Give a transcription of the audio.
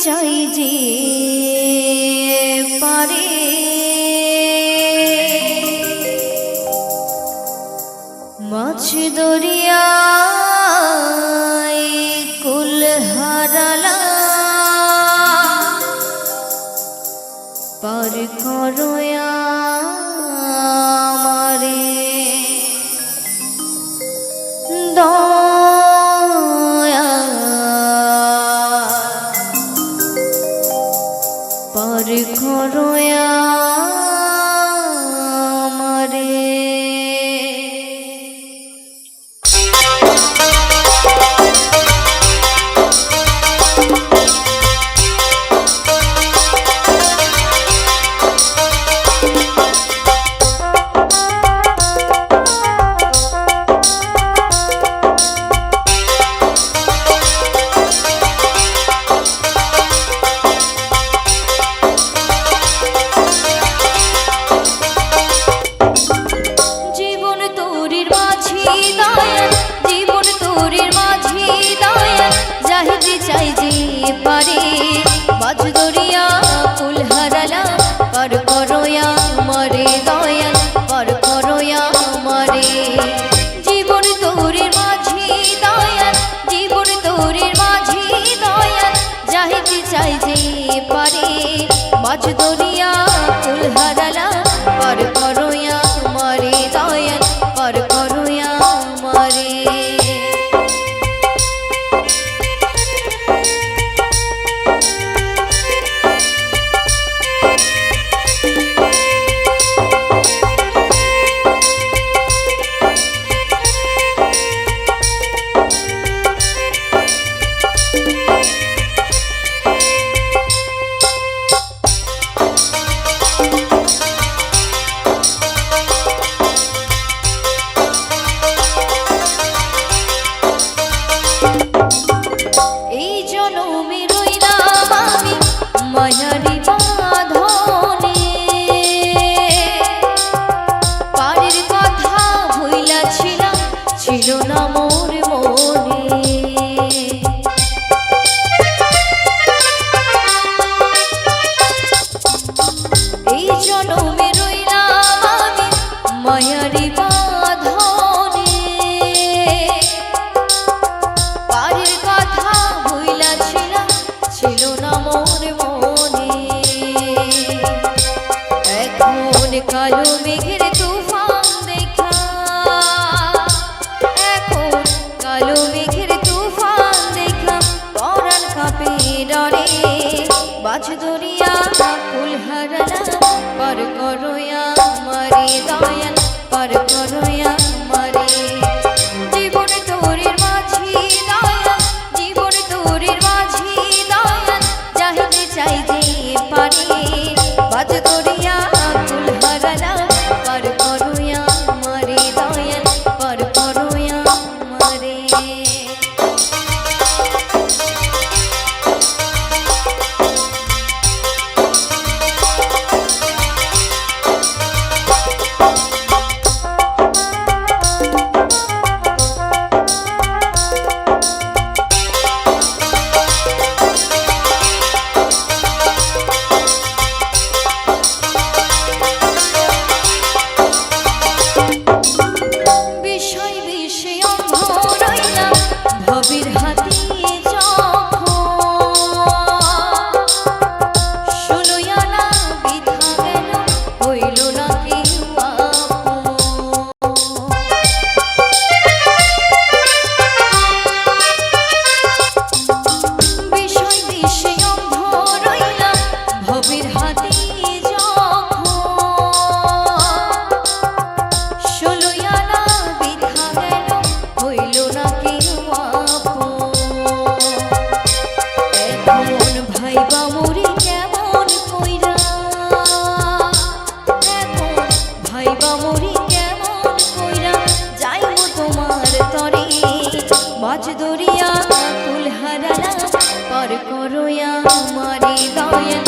চাই যে পারে মাছ দরিয়ায় কুল হারালা পার করো আমারে দয়া পার করো আমারে। চাই যে পারে মাছ দরিয়া কুল হারালা পার করো আমারে দয়াল পার করো আমারে। জীবন তোরের মাঝি দয়াল জীবন তোরের মাঝি দয়াল যাইতে চাই যে পারে মাছ দরিয়া কুল হারালা পার করো আমারে দয়াল পার করো আমারে। এই জনমে রইলাম আমি মায়ারি বাঁধনে পারের কথা ভুইলাছিলাম ছিল না মোর মনে। এই জনমে রইলাম আমি মায়ারি বাঁধনে পারের কথা ভুইলাছিলাম ছিল না মোর মনে। এখন কালো মেঘের তুফান দেখা এখন কালো মেঘের তুফান দেখা পরাণ কাঁপে ডরে মাছ দরিয়া কুল হারালা পার করো আমারে দয়াল পার করো আমারে। জীবন তোরের মাঝি দয়াল জীবন তোরের মাঝি দয়াল যাইতে চাই যে পারে মাছ দরিয়া কুল হারালা পার করো আমারে দয়াল পার করো আমারে। বিষয় বিষে অন্ধ রইলাম ভবের হাতে যখন ষোলোই আনা বিধা গেল হইল না কেউ আপন। বিষয় বিষে অন্ধ রইলাম ভবের হাতে যখন ষোলোই আনা বিধা গেল হইল না কেউ আপন। এখন ভাইবা মরি কেমন কইরা এখন ভাইবা মরি কেমন কইরা যাইব তোমার তরে মাছ দরিয়া কুল হারালা পার করো আমারে দয়াল